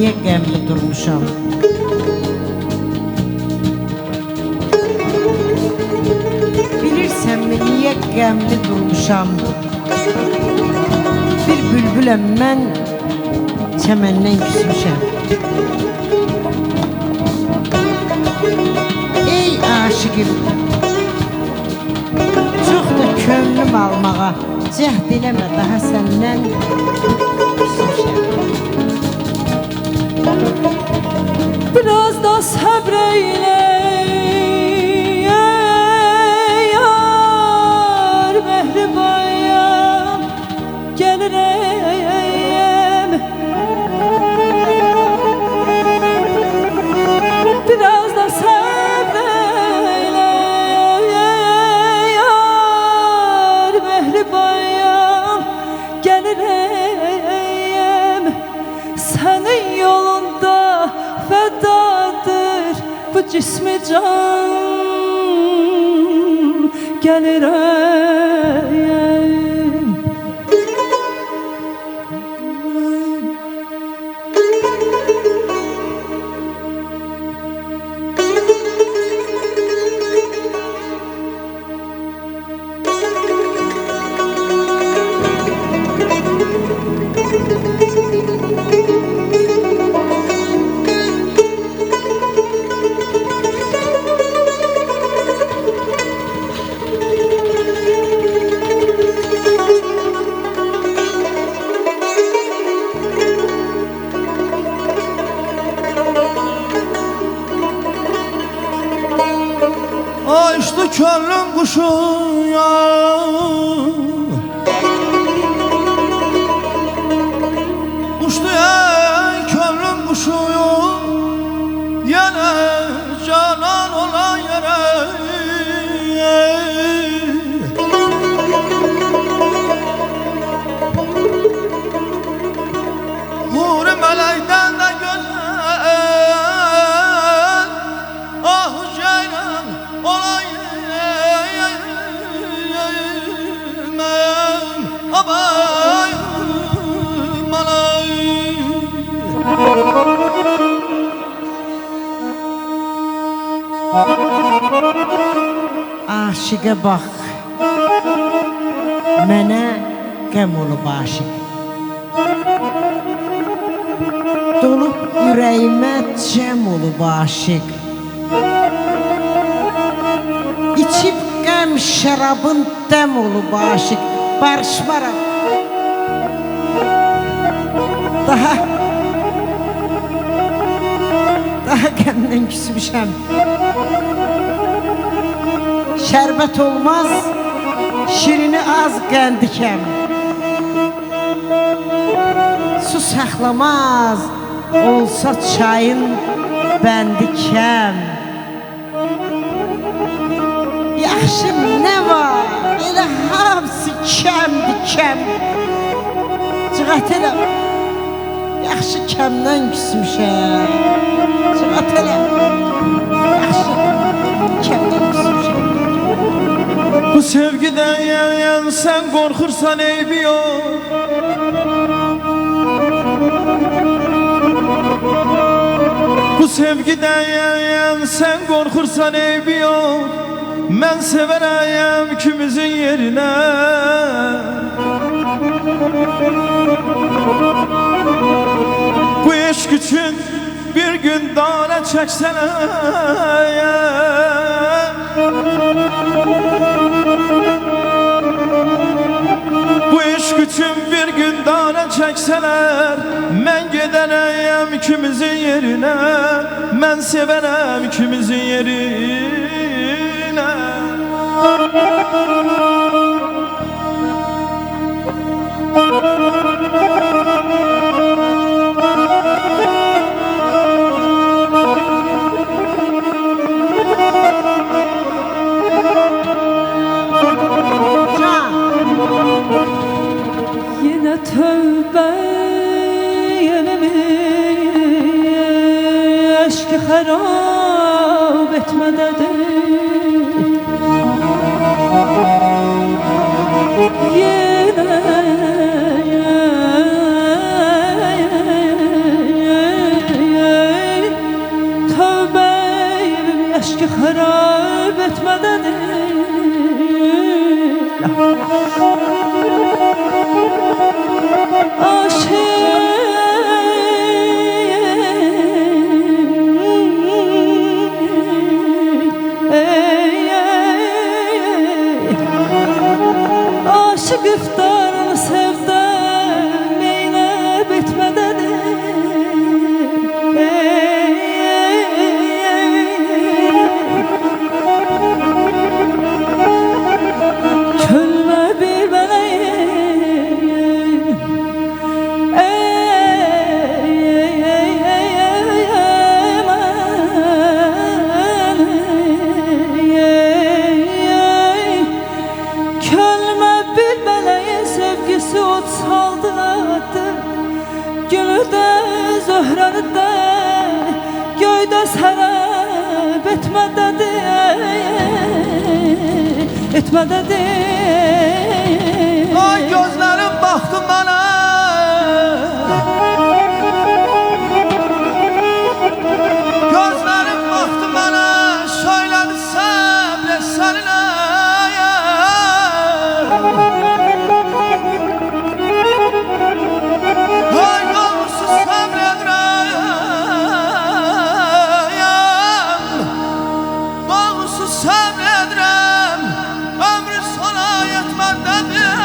Niye qəmli durmuşam? Bilirsənmi niyə qəmli durmuşam? Bir bülbüləm mən, çəməndən küsmüşəm. Ey aşıqım, çox da könlüm almağa cəhd eləmə, daha səndən küsmüşəm. Biraz da sabreyle yar, mehriban gelirem. Biraz da sabreyle yar, mehriban gelirem. Senin yolunda fedadır bu cismi can, gelirem. Açtı könlüm kuşu ya, uçtu ey könlüm kuşu ya, yine canan olan yere. Huri melekten de güzel, ah ceylan olayım abayım alayım. Aşıqa bax, mənə qəm olub aşıq. Dolub ürəyimə cəm olub aşıq. İçib qəm şərabın dəm olub aşıq. Barışmaram. Daha qəmdən küsmüşəm. Şərbət olmaz, şirini az qəndikəm. Su saxlamaz, olsa çayın bəndikəm. Yaxşı nə var, elə hamısı kəmdir. Cığat elə, yaxşı kəmdən küsmüşəm. Cığat elə, yaxşı kəmdən küsmüşəm. Bu sevgiden yan sen korkursan eybi yok. Bu sevgiden yan sen korkursan eybi yok. Ben severeyim ikimizin yerine. Bu aşk için bir gün dağına çeksene. Bu aşk için bir gün dağına çekseler, ben gidereyim ikimizin yerine. Ben severem ikimizin yerine. etmədədir. Yenə tövbə evim eşki xarab etmədədir. Aşık iftarını sevdim eylep etmədədir. Könlümə bir mələyim, könlümə bir mələyin sevgisi ot saldı. Gülü də, zöhrəni də, göydə sərəb etmədədir. Ay gözlerim baktın bana, gözlerim baktın bana, söyledi sabretsenine. Ay doğrusu sabredirem, doğrusu sabredirem, ömrü sona yetməndedir.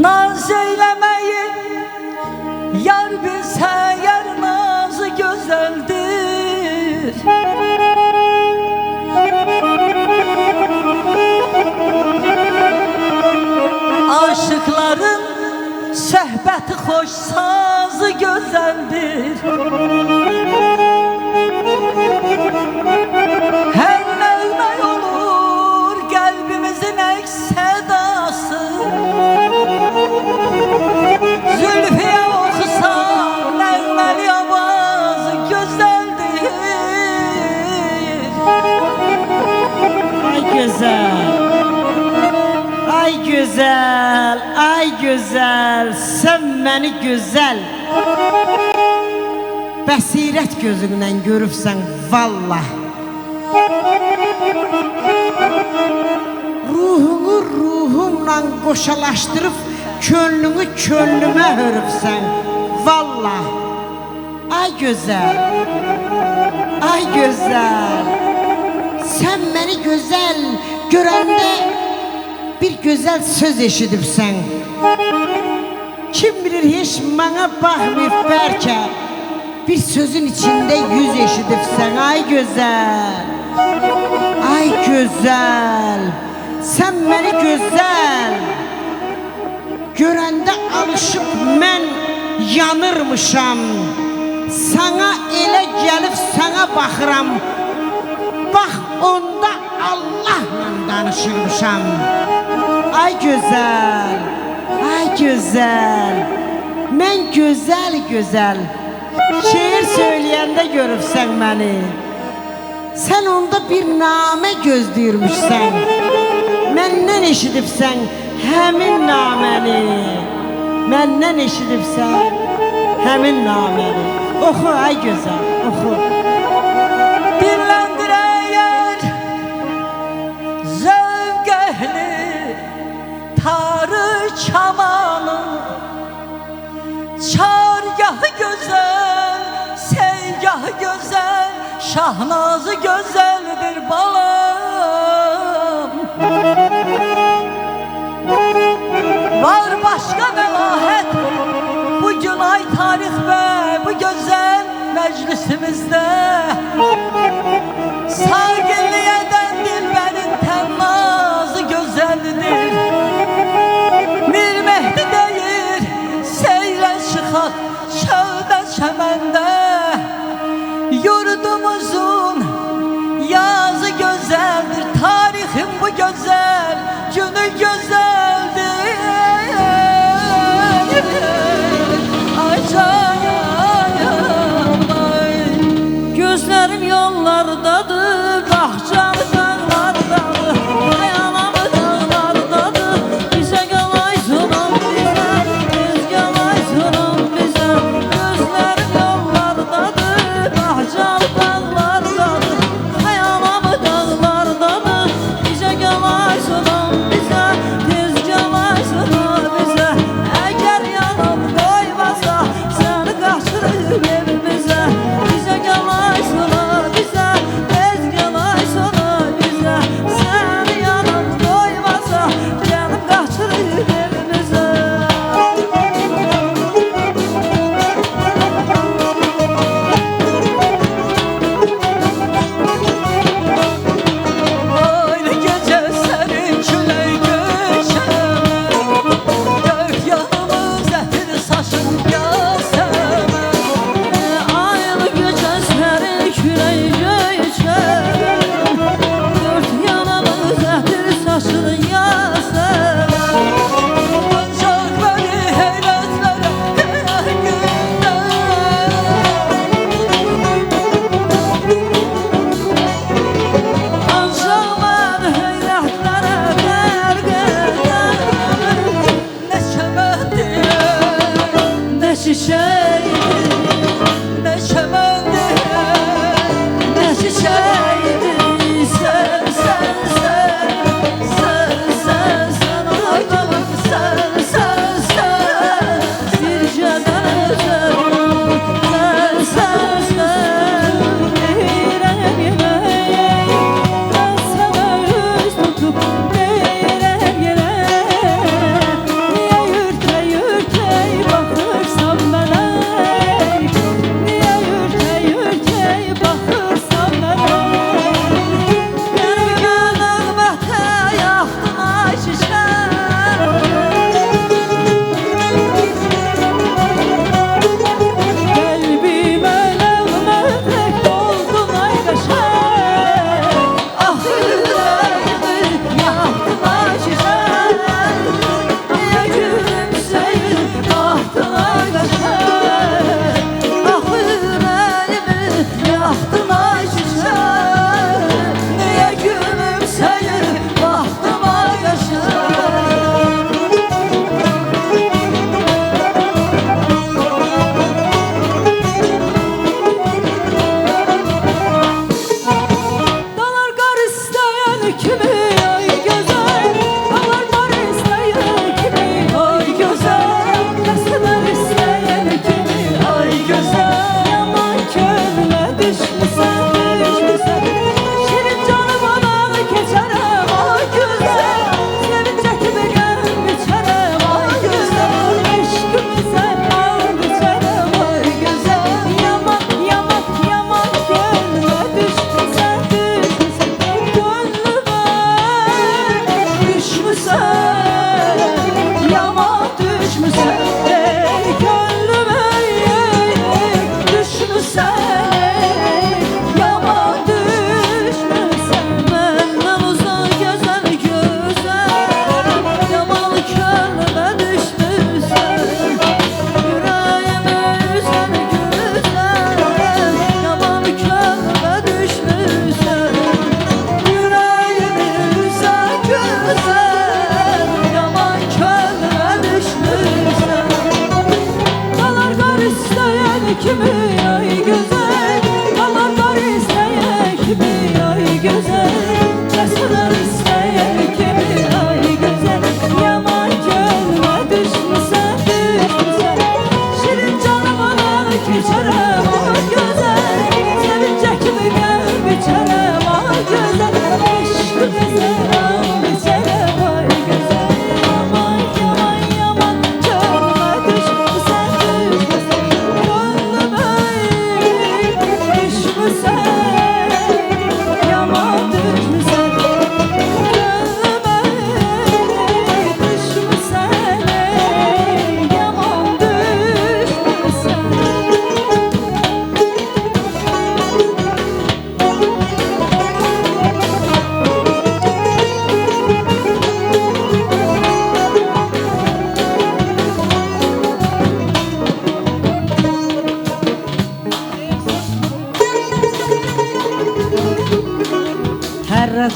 Naz eyləməyin, yar bilsə yar nazı gözəldir. Aşıqların söhbəti xoş, sazı gözəldir. Hər nəğmə olur qəlbimizin əks sədası. Zülfiyə oxusa nəğməli avazı gözəldir. Ay güzel, ay güzel, ay güzel, sen beni güzel bəsirət gözündən görübsən vallah. Ruhunu ruhumla qoşalaşdırıb könlünü könlümə hörübsən vallah. Ay güzel, ay güzel, sen beni güzel görəndə bir güzel söz eşidibsən. Kim bilir hiç bana baxmayıb bəlkə bir sözün içinde yüz eşidibsən. Ay güzel, ay güzel, sen beni güzel görəndə alışıp mən yanırmışam. Sana elə gəlib sana baxıram, bax onda Allah'la danışırmışam. Ay güzel, ay güzel, mən güzel güzel şiir söyleyende görübsən məni. Sen onda bir namə gözləyirmişsən, məndən eşidibsən həmin naməni. Məndən eşidibsən həmin naməni. Oxu ay güzel, oxu. Dillendir eğer zevk ehli tarı çamanı, çargahı güzel, seygahı güzel, şahnazı güzeldir balam. Var başka melahet bugün ay tarih ve bu güzel meclisimizde. Sağgilliyeden dilberin temmazı güzeldir. Mir Mehdi değil seyre çıkak şövde çemende. Yurdumuzun yazı güzeldir, tarihim bu güzel günü güzeldir. Ay canım ay. Gözlerim yollardadır, bahçeli dağlardadır. Ay anam dağlardadır, bize qalay sunum bize, biz qalay sunum bize. Gözlerim yollardadır, bahçeli dağlardadır. Ay anam dağlardadır, bize qalay sunum bize, biz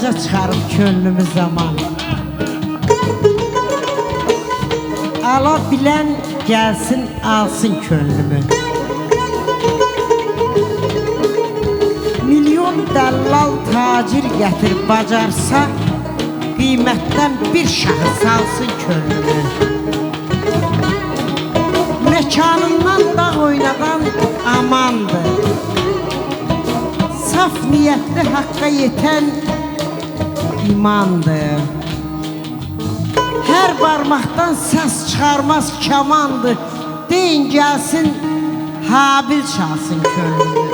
Viraja çıxarıb könlümü zaman. Ala bilən gəlsin alsın könlümü. Milyon dəllal tacir gətir bacarsa, qiymətdən bir şahı salsın könlümü. Mekanından dağ oynadan amandır. Saf niyetli haqqa yeten imandır. Her parmaktan ses çıkarmaz kamandır. Deyin gelsin Habil çalsın könlümü.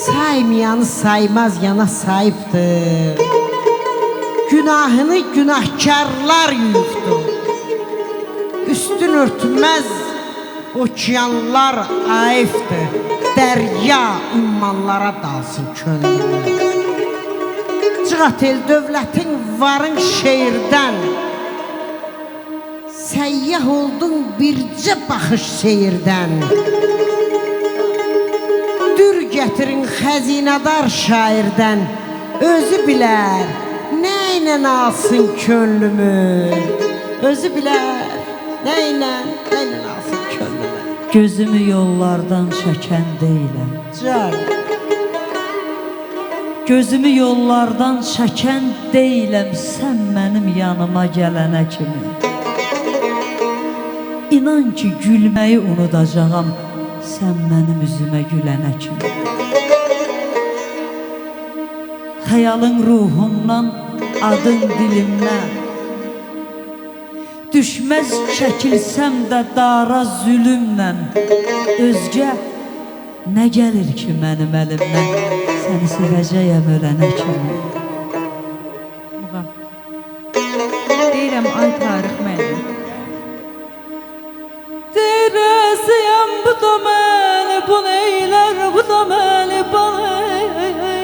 Saymayanı saymaz yana sahiptir. Günahını günahkarlar yuyuptu. Üstün örtmez okyanlar ayıftır. Derya ümmanlara dalsın könlümü. Cığat el dövlətin varın şehirdən. Səyyah oldun bircə baxış seyirdən. Dür gətirin xəzinədar şairdən. Özü bilər nə ilə alsın könlümü. Özü bilər nə ilə alsın könlümü. Gözümü yollardan çəkən deyiləm. Can. Gözümü yollardan çəkən deyiləm, sən mənim yanıma gələnə kimi. İnan ki, gülməyi unudacağam, sən mənim üzümə gülənə kimi. Xəyalın ruhumdan, adın dilimdən. Düşməz çəkilsəm də dara zülümlə. Özgə nə gəlir ki mənim əlimdən, səni sevəcəyəm ölənə kimi. Muğam. Deyirəm ay tarix mənim. Deyirəm bu da məni, bu neylər, bu da məni balıyam.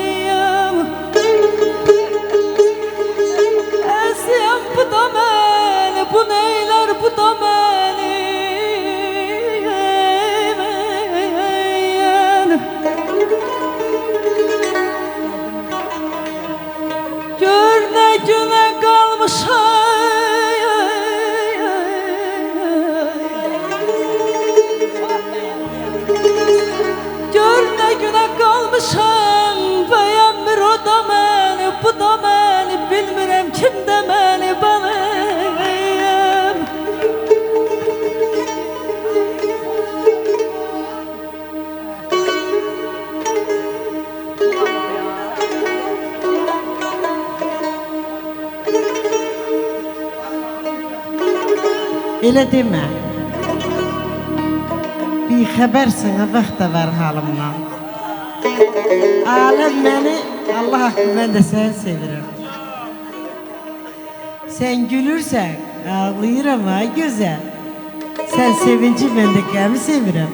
Əziyəm bu da məni, bu neylər, bu da məni. Gör nə günə qalmışam. Gör nə günə qalmışam. Bəyənmir o da məni, bu da məni. Bilmirəm kim də məni balıyam. Elə demə. Bir xəbərsən vaxt da var halımdan. Aləm məni, Allah haqqı mən də səni sevirəm. Sən gülürsən, ağlayıram ha gözəl. Sən sevinci, mən də qəmi sevirəm.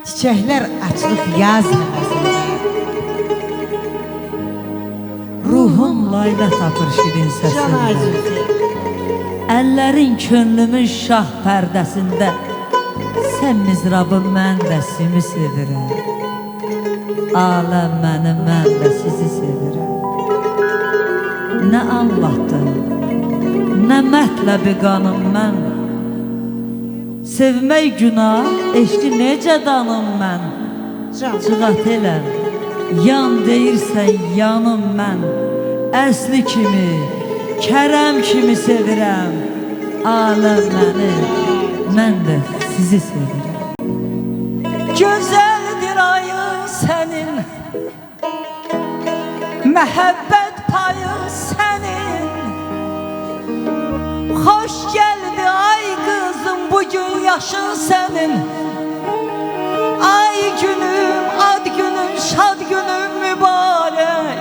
Çiçəklər açılıb yaz həvəsində. Ruhum layla tapır şirin Can səsində. acısı. Əllərin könlümün şah pərdəsində. Sən mizrabın, mən də simi sevirəm. Aləm mənim, mən də sizi sevirəm. Nə anlattın, nə mətləbi qanım mən. Sevmək günah, eşqi necə danım mən. Can. Cığat eləm, yan deyirsən yanım mən. Əsli kimi, kərəm kimi sevirəm. Aləm məni, mən də sizi sevirəm. Gözəldir ayı sənin, məhəbbət payı sənin. Xoş gəldi ay qızım, bugün yaşın sənin. Ay günüm, ad günün, şad günün mübarək.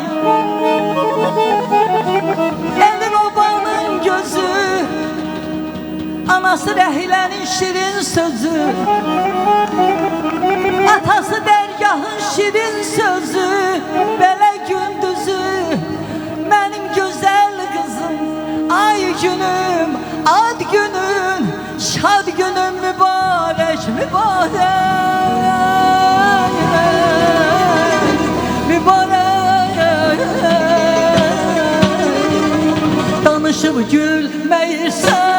Elin obanın gözü, anası Rəhilənin şirin sözü, atası dərgahın şirin sözü, belə gündüzü, mənim gözəl qızım. Ay günüm, ad günün, şad günün mübarək, mübarək. üzülməyirsən